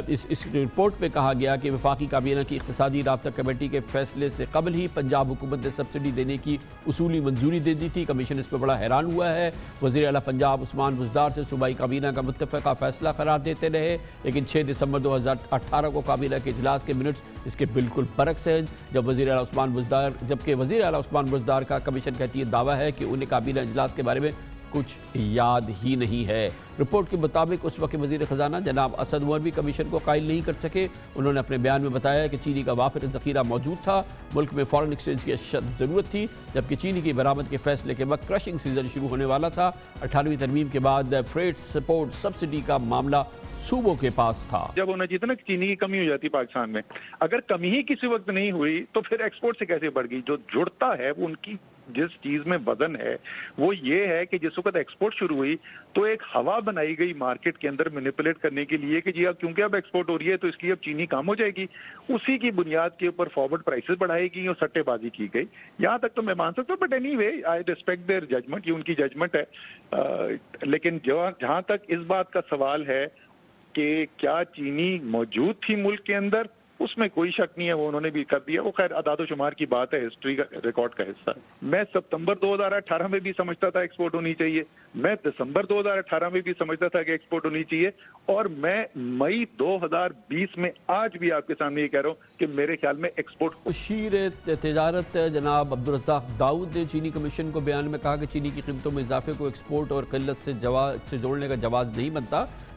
اس رپورٹ میں کہا گیا کہ وفاقی کابینہ کی اقتصادی رابطہ کمیٹی کے فیصلے سے قبل ہی پنجاب حکومت نے سبسڈی دینے کی اصولی منظوری دے دی تھی. کمیشن اس پہ بڑا حیران ہوا ہے. وزیر اعلیٰ پنجاب عثمان بزدار سے صوبائی کابینہ کا متفقہ فیصلہ قرار دیتے رہے, لیکن 6 دسمبر 2018 کو کابینہ کے اجلاس کے منٹس اس کے بالکل برعکس ہیں, جبکہ وزیر اعلیٰ عثمان بزدار کا کمیشن کہتی ہے دعویٰ ہے کہ انہیں کابینہ اجلاس کے بارے میں کچھ یاد ہی نہیں ہے. رپورٹ کے مطابق اس وقت وزیر خزانہ جناب اسد عمر بھی کمیشن کو قائل نہیں کر سکے. انہوں نے اپنے بیان میں بتایا کہ چینی کا وافر ذخیرہ موجود تھا, ملک میں فارن ایکسچینج کی اشد ضرورت تھی, جبکہ چینی کی برآمد کے فیصلے کے وقت کرشنگ سیزن شروع ہونے والا تھا. 18ویں ترمیم کے بعد فریٹ سپورٹ سبسڈی کا معاملہ صوبوں کے پاس تھا. جب ہونا چاہیے نا چینی کی کمی ہو جاتی پاکستان میں, اگر کمی ہی کسی وقت نہیں ہوئی تو پھر ایکسپورٹ سے کیسے بڑھ گئی. جو جڑتا ہے وہ ان کی جس چیز میں وزن ہے وہ یہ ہے کہ جس وقت ایکسپورٹ شروع ہوئی تو ایک ہوا بنائی گئی مارکیٹ کے اندر مینیپولیٹ کرنے کے لیے کہ جی اب کیونکہ اب ایکسپورٹ ہو رہی ہے تو اس کی اب چینی کم ہو جائے گی. اسی کی بنیاد کے اوپر فارورڈ پرائسز بڑھائی گئی اور سٹے بازی کی گئی. یہاں تک تو میں مان سکتا ہوں, but anyway I respect their judgment, یہ ان کی ججمنٹ ہے. لیکن جہاں تک اس بات کا سوال ہے کہ کیا چینی موجود تھی ملک کے اندر, اس میں کوئی شک نہیں ہے, وہ انہوں نے بھی کر دیا. وہ خیر اعداد و شمار کی بات ہے, ہسٹری کا ریکارڈ کا حصہ ہے. میں ستمبر 2018 میں بھی سمجھتا تھا ایکسپورٹ ہونی چاہیے, میں دسمبر 2018 میں بھی سمجھتا تھا کہ ایکسپورٹ ہونی چاہیے, اور میں مئی 2020 میں آج بھی آپ کے سامنے یہ کہہ رہا ہوں کہ میرے خیال میں ایکسپورٹ. مشیر تجارت جناب عبدالرزاق داؤد نے چینی کمیشن کو بیان میں کہا کہ چینی کی قیمتوں میں اضافے کو ایکسپورٹ اور قلت سے جوڑنے کا جواز نہیں بنتا.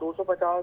250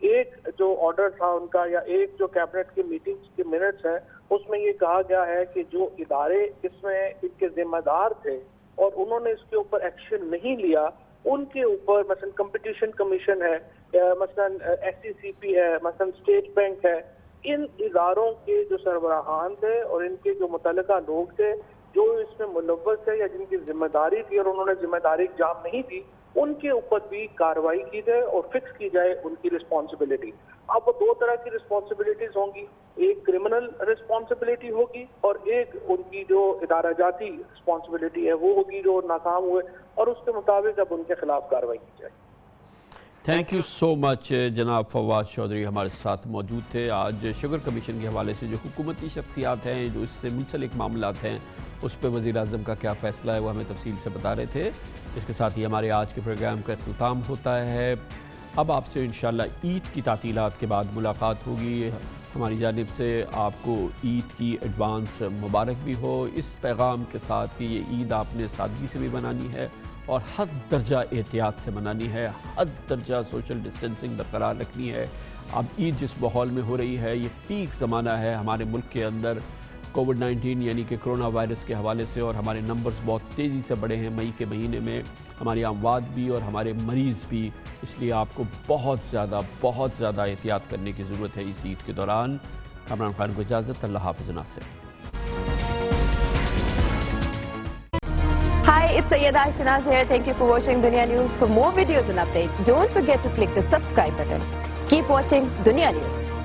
ایک جو آرڈر تھا ان کا یا ایک جو کیبنٹ کی میٹنگز کے منٹس ہیں اس میں یہ کہا گیا ہے کہ جو ادارے اس میں ان کے ذمہ دار تھے اور انہوں نے اس کے اوپر ایکشن نہیں لیا ان کے اوپر مثلا کمپٹیشن کمیشن ہے, مثلا SCCP ہے, مثلا اسٹیٹ بینک ہے, ان اداروں کے جو سربراہان تھے اور ان کے جو متعلقہ لوگ تھے جو اس میں ملوث تھے یا جن کی ذمہ داری تھی اور انہوں نے ذمہ داری انجام نہیں دی ان کے اوپر بھی کارروائی کی جائے اور فکس کی جائے ان کی رسپانسبلٹی. اب وہ دو طرح کی رسپانسبلٹیز ہوں گی, ایک کرمنل رسپانسبلٹی ہوگی اور ایک ان کی جو ادارہ جاتی رسپانسبلٹی ہے وہ ہوگی جو ناکام ہوئے اور اس کے مطابق اب ان کے خلاف کارروائی کی جائے. تھینک یو سو مچ جناب فواز چودھری ہمارے ساتھ موجود تھے. آج شوگر کمیشن کے حوالے سے جو حکومتی شخصیات ہیں جو اس سے منسلک معاملات ہیں اس پہ وزیر اعظم کا کیا فیصلہ ہے وہ ہمیں تفصیل سے بتا رہے تھے. اس کے ساتھ ہی ہمارے آج کے پروگرام کا اختتام ہوتا ہے. اب آپ سے انشاءاللہ عید کی تعطیلات کے بعد ملاقات ہوگی. ہماری جانب سے آپ کو عید کی ایڈوانس مبارک بھی ہو, اس پیغام کے ساتھ کہ یہ عید آپ نے سادگی سے بھی منانی ہے اور حد درجہ احتیاط سے منانی ہے, حد درجہ سوشل ڈسٹینسنگ برقرار رکھنی ہے. اب عید جس ماحول میں ہو رہی ہے یہ پیک زمانہ ہے ہمارے ملک کے اندر کووڈ-19 یعنی کہ کرونا وائرس کے حوالے سے, اور ہمارے نمبرز بہت تیزی سے بڑھے ہیں مئی کے مہینے میں, ہماری اموات بھی اور ہمارے مریض بھی. اس لیے آپ کو بہت زیادہ احتیاط کرنے کی ضرورت ہے اس عید کے دوران. کامران خان کو اجازت, اللہ حافظ ناصر. Hi, it's Sayyeda Shanaz here. Thank you for watching Dunya News. For more videos and updates, don't forget to click the subscribe button. Keep watching Dunya News.